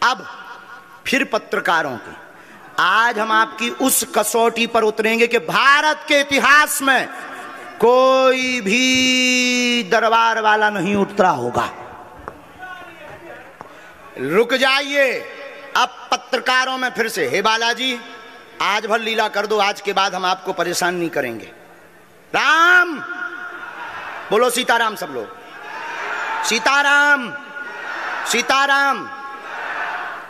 अब फिर पत्रकारों की, आज हम आपकी उस कसौटी पर उतरेंगे कि भारत के इतिहास में कोई भी दरबार वाला नहीं उतरा होगा। रुक जाइए, अब पत्रकारों में फिर से, हे बालाजी आज भर लीला कर दो, आज के बाद हम आपको परेशान नहीं करेंगे। राम बोलो, सीताराम सब लोग, सीताराम सीताराम।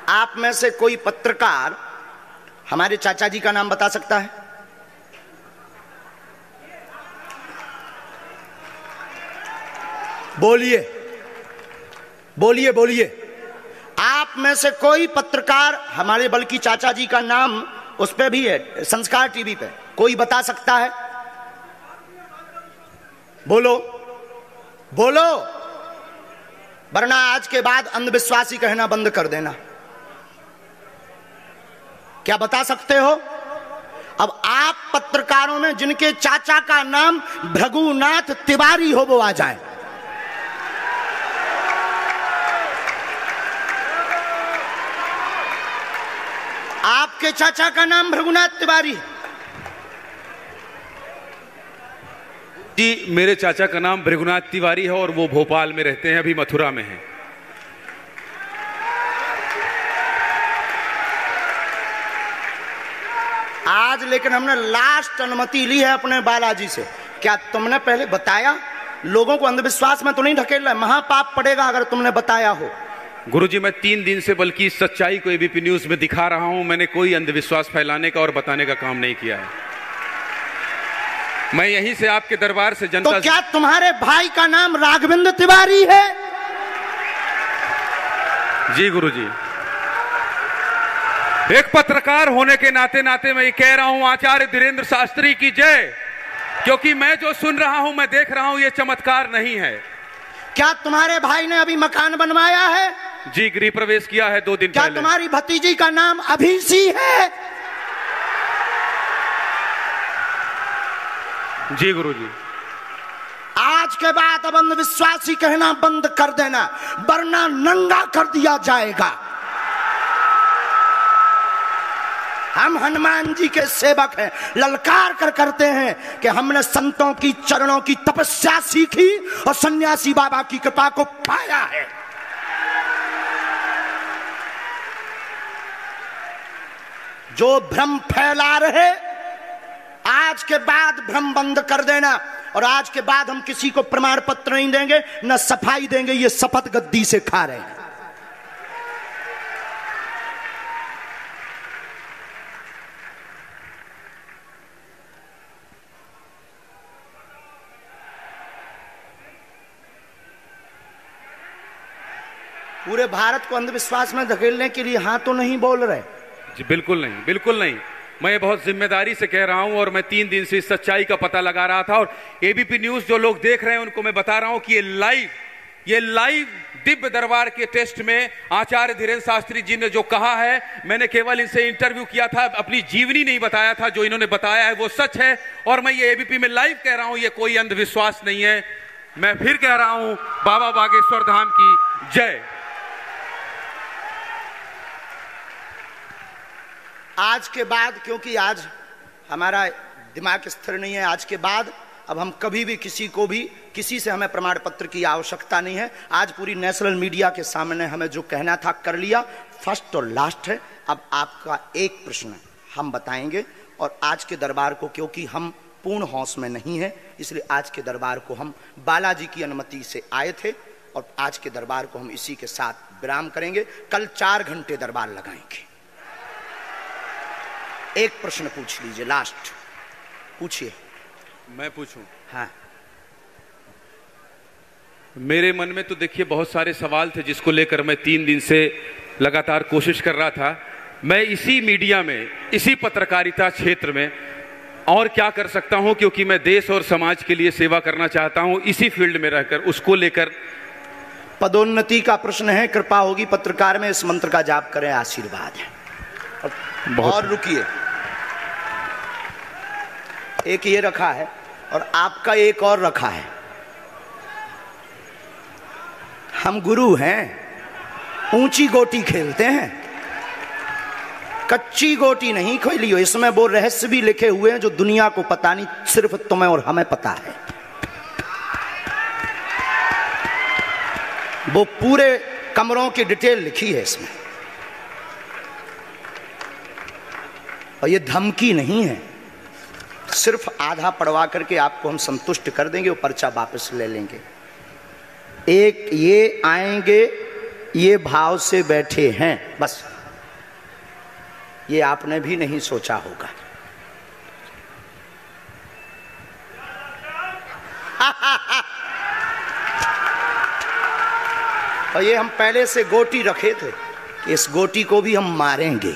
आप में से कोई पत्रकार हमारे चाचा जी का नाम बता सकता है? बोलिए बोलिए बोलिए। आप में से कोई पत्रकार हमारे बल्कि चाचा जी का नाम उस पे भी है, संस्कार टीवी पे, कोई बता सकता है? बोलो बोलो, वरना आज के बाद अंधविश्वासी कहना बंद कर देना। क्या बता सकते हो? अब आप पत्रकारों में जिनके चाचा का नाम भृगुनाथ तिवारी हो वो आ जाए। आपके चाचा का नाम भृगुनाथ तिवारी? जी, मेरे चाचा का नाम भृगुनाथ तिवारी है और वो भोपाल में रहते हैं, अभी मथुरा में हैं। आज लेकिन हमने लास्ट अनुमति ली है अपने बालाजी से। क्या तुमने पहले बताया? लोगों को अंधविश्वास में तो नहीं ढकेलना, महापाप पड़ेगा अगर तुमने बताया हो। गुरुजी, मैं 3 दिन से बल्कि सच्चाई को एबीपी न्यूज में दिखा रहा हूं। मैंने कोई अंधविश्वास फैलाने का और बताने का काम नहीं किया है। मैं यहीं से आपके दरबार से जनता तो क्या तुम्हारे भाई का नाम राघवेंद्र तिवारी है? जी गुरुजी, एक पत्रकार होने के नाते नाते मैं ये कह रहा हूं, आचार्य धीरेन्द्र शास्त्री की जय। क्योंकि मैं जो सुन रहा हूं, मैं देख रहा हूं, ये चमत्कार नहीं है। क्या तुम्हारे भाई ने अभी मकान बनवाया है? जी, गृह प्रवेश किया है 2 दिन क्या पहले। क्या तुम्हारी भतीजी का नाम अभिषी है? जी गुरुजी। आज के बाद अब अंधविश्वासी कहना बंद कर देना, वरना नंगा कर दिया जाएगा। हम हनुमान जी के सेवक हैं, ललकार कर करते हैं कि हमने संतों की चरणों की तपस्या सीखी और सन्यासी बाबा की कृपा को पाया है। जो भ्रम फैला रहे, आज के बाद भ्रम बंद कर देना। और आज के बाद हम किसी को प्रमाण पत्र नहीं देंगे, न सफाई देंगे, ये शपथ गद्दी से खा रहे हैं। पूरे भारत को अंधविश्वास में धकेलने के लिए हाँ तो नहीं बोल रहे? जी बिल्कुल नहीं, बिल्कुल नहीं। मैं बहुत जिम्मेदारी से कह रहा हूं और मैं 3 दिन से इस सच्चाई का पता लगा रहा था। और एबीपी न्यूज जो लोग देख रहे हैं उनको मैं बता रहा हूं कि ये लाइव दिव्य दरबार के टेस्ट में आचार्य धीरेन्द्र शास्त्री जी ने जो कहा है, मैंने केवल इनसे इंटरव्यू किया था, अपनी जीवनी नहीं बताया था। जो इन्होंने बताया है वो सच है और मैं ये एबीपी में लाइव कह रहा हूं, ये कोई अंधविश्वास नहीं है। मैं फिर कह रहा हूं, बाबा बागेश्वर धाम की जय। आज के बाद, क्योंकि आज हमारा दिमाग स्थिर नहीं है, आज के बाद अब हम कभी भी किसी से हमें प्रमाण पत्र की आवश्यकता नहीं है। आज पूरी नेशनल मीडिया के सामने हमें जो कहना था कर लिया, फर्स्ट और लास्ट है। अब आपका एक प्रश्न हम बताएंगे और आज के दरबार को, क्योंकि हम पूर्ण होश में नहीं है, इसलिए आज के दरबार को हम बालाजी की अनुमति से आए थे और आज के दरबार को हम इसी के साथ विराम करेंगे। कल 4 घंटे दरबार लगाएंगे। एक प्रश्न पूछ लीजिए, लास्ट पूछिए। मैं पूछूं? हाँ। मेरे मन में तो देखिए बहुत सारे सवाल थे जिसको लेकर मैं 3 दिन से लगातार कोशिश कर रहा था। मैं इसी मीडिया में, इसी पत्रकारिता क्षेत्र में और क्या कर सकता हूं, क्योंकि मैं देश और समाज के लिए सेवा करना चाहता हूं, इसी फील्ड में रहकर उसको लेकर। पदोन्नति का प्रश्न है, कृपा होगी पत्रकार में, इस मंत्र का जाप करें, आशीर्वाद है। और रुकिए, एक ये रखा है और आपका एक और रखा है। हम गुरु हैं, ऊंची गोटी खेलते हैं, कच्ची गोटी नहीं खेली हो। इसमें वो रहस्य भी लिखे हुए हैं जो दुनिया को पता नहीं, सिर्फ तुम्हें और हमें पता है। वो पूरे कमरों की डिटेल लिखी है इसमें, और ये धमकी नहीं है। सिर्फ आधा पढ़वा करके आपको हम संतुष्ट कर देंगे और पर्चा वापस ले लेंगे। एक ये आएंगे, ये भाव से बैठे हैं, बस ये आपने भी नहीं सोचा होगा। और ये हम पहले से गोटी रखे थे कि इस गोटी को भी हम मारेंगे।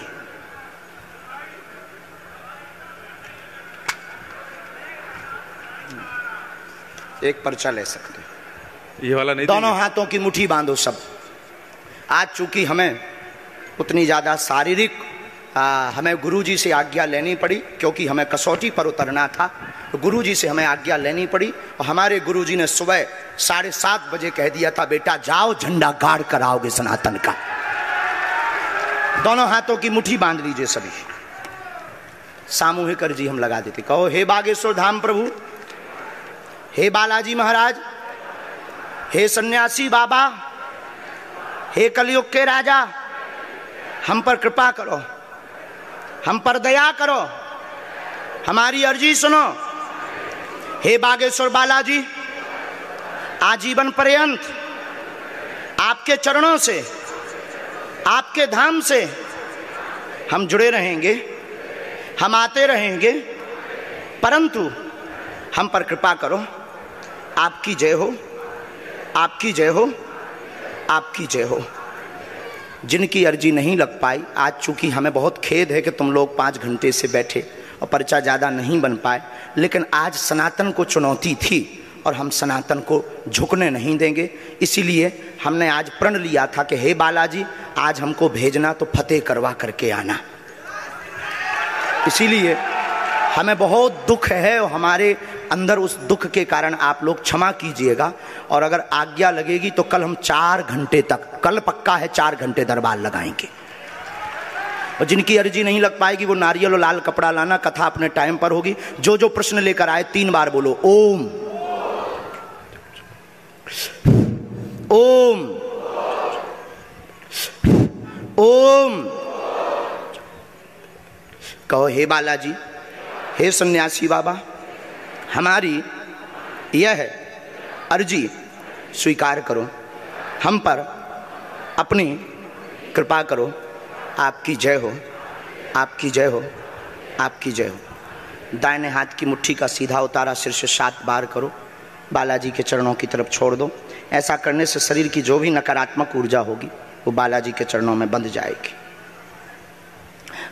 एक पर्चा ले सकते, ये वाला नहीं। दोनों हाथों की मुट्ठी बांधो सब। आज चूंकि हमें उतनी ज्यादा शारीरिक हमें गुरुजी से आज्ञा लेनी पड़ी, क्योंकि हमें कसौटी पर उतरना था, तो गुरुजी से हमें आज्ञा लेनी पड़ी। और हमारे गुरुजी ने सुबह 7:30 बजे कह दिया था, बेटा जाओ झंडा गाड़ कर आओगे सनातन का। दोनों हाथों की मुट्ठी बांध लीजिए सभी। सामूहिक अर्जी हम लगा देते। कहो, हे बागेश्वर धाम प्रभु, हे बालाजी महाराज, हे सन्यासी बाबा, हे कलयुग के राजा, हम पर कृपा करो, हम पर दया करो, हमारी अर्जी सुनो। हे बागेश्वर बालाजी, आजीवन पर्यंत आपके चरणों से, आपके धाम से हम जुड़े रहेंगे, हम आते रहेंगे, परंतु हम पर कृपा करो। आपकी जय हो, आपकी जय हो, आपकी जय हो। जिनकी अर्जी नहीं लग पाई, आज चूंकि हमें बहुत खेद है कि तुम लोग 5 घंटे से बैठे और पर्चा ज़्यादा नहीं बन पाए, लेकिन आज सनातन को चुनौती थी और हम सनातन को झुकने नहीं देंगे। इसीलिए हमने आज प्रण लिया था कि हे बालाजी, आज हमको भेजना तो फतेह करवा करके आना। इसीलिए हमें बहुत दुख है और हमारे अंदर उस दुख के कारण आप लोग क्षमा कीजिएगा। और अगर आज्ञा लगेगी तो कल हम 4 घंटे तक, कल पक्का है 4 घंटे दरबार लगाएंगे। और जिनकी अर्जी नहीं लग पाएगी वो नारियल और लाल कपड़ा लाना, कथा अपने टाइम पर होगी। जो जो प्रश्न लेकर आए 3 बार बोलो ओम ओम ओम। कहो, हे बालाजी, हे सन्यासी बाबा, हमारी यह अर्जी स्वीकार करो, हम पर अपनी कृपा करो। आपकी जय हो, आपकी जय हो, आपकी जय हो। दाहिने हाथ की मुट्ठी का सीधा उतारा सिर से 7 बार करो, बालाजी के चरणों की तरफ छोड़ दो। ऐसा करने से शरीर की जो भी नकारात्मक ऊर्जा होगी वो बालाजी के चरणों में बंध जाएगी।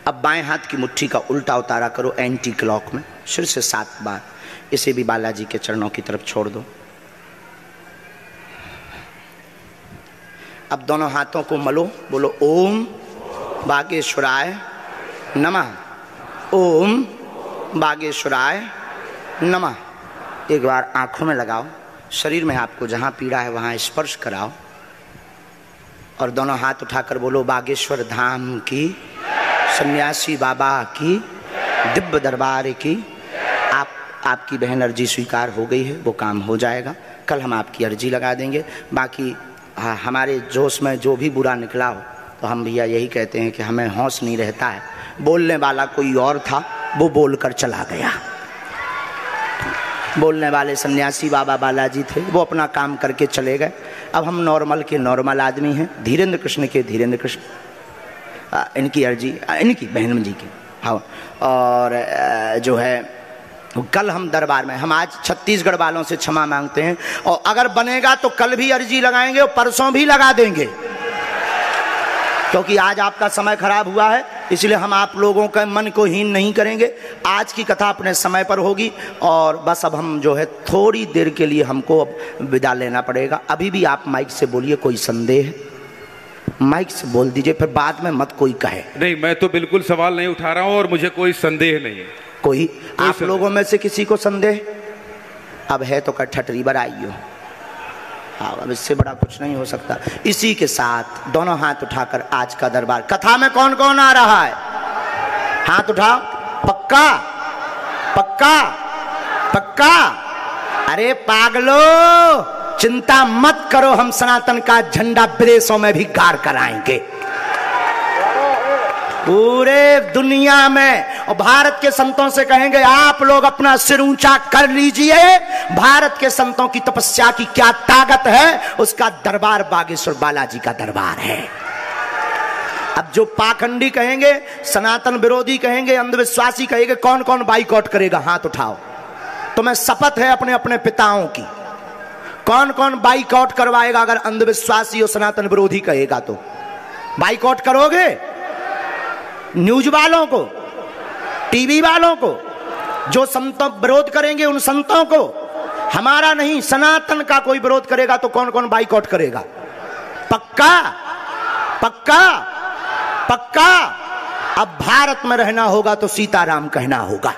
अब बाएं हाथ की मुट्ठी का उल्टा उतारा करो एंटी क्लॉक में, सिर से 7 बार। इसे भी बालाजी के चरणों की तरफ छोड़ दो। अब दोनों हाथों को मलो, बोलो ओम बागेश्वराय नमः, ओम बागेश्वराय नमः। एक बार आंखों में लगाओ, शरीर में आपको जहां पीड़ा है वहां स्पर्श कराओ और दोनों हाथ उठाकर बोलो बागेश्वर धाम की, सन्यासी बाबा की, दिव्य दरबार की। आपकी बहन अर्जी स्वीकार हो गई है, वो काम हो जाएगा। कल हम आपकी अर्जी लगा देंगे। बाकी हमारे जोश में जो भी बुरा निकला हो तो हम भैया यही कहते हैं कि हमें होश नहीं रहता है। बोलने वाला कोई और था, वो बोलकर चला गया। बोलने वाले सन्यासी बाबा बालाजी थे, वो अपना काम करके चले गए। अब हम नॉर्मल के नॉर्मल आदमी हैं, धीरेन्द्र कृष्ण के धीरेन्द्र कृष्ण। इनकी अर्जी, इनकी बहन जी की, हाँ। और जो है कल हम दरबार में, हम आज छत्तीसगढ़ वालों से क्षमा मांगते हैं, और अगर बनेगा तो कल भी अर्जी लगाएंगे और परसों भी लगा देंगे, क्योंकि आज आपका समय खराब हुआ है। इसलिए हम आप लोगों के मन को हीन नहीं करेंगे। आज की कथा अपने समय पर होगी और बस अब हम जो है थोड़ी देर के लिए हमको अब विदा लेना पड़ेगा। अभी भी आप माइक से बोलिए, कोई संदेह माइक से बोल दीजिए, फिर बाद में मत कोई कहे। नहीं, मैं तो बिल्कुल सवाल नहीं उठा रहा हूँ और मुझे कोई संदेह नहीं है। कोई आप लोगों में से किसी को संदेह अब है तो ठटरी बराइयो। हाँ, अब इससे बड़ा कुछ नहीं हो सकता। इसी के साथ दोनों हाथ उठाकर आज का दरबार, कथा में कौन कौन आ रहा है? हाथ उठाओ। पक्का पक्का पक्का? अरे पागलो, चिंता मत करो, हम सनातन का झंडा विदेशों में भी गाड़ कर आएंगे, पूरे दुनिया में। और भारत के संतों से कहेंगे आप लोग अपना सिर ऊंचा कर लीजिए, भारत के संतों की तपस्या की क्या ताकत है, उसका दरबार बागेश्वर बालाजी का दरबार है। अब जो पाखंडी कहेंगे, सनातन विरोधी कहेंगे, अंधविश्वासी कहेंगे, कौन कौन बाइकआउट करेगा? हाथ उठाओ। तुम्हें शपथ है अपने अपने पिताओं की, कौन कौन बाइकआउट करवाएगा? अगर अंधविश्वासी और सनातन विरोधी कहेगा तो बाइकआउट करोगे? न्यूज वालों को, टीवी वालों को, जो संतों विरोध करेंगे उन संतों को, हमारा नहीं सनातन का कोई विरोध करेगा तो कौन कौन बाइकआउट करेगा? पक्का पक्का पक्का? अब भारत में रहना होगा तो सीताराम कहना होगा।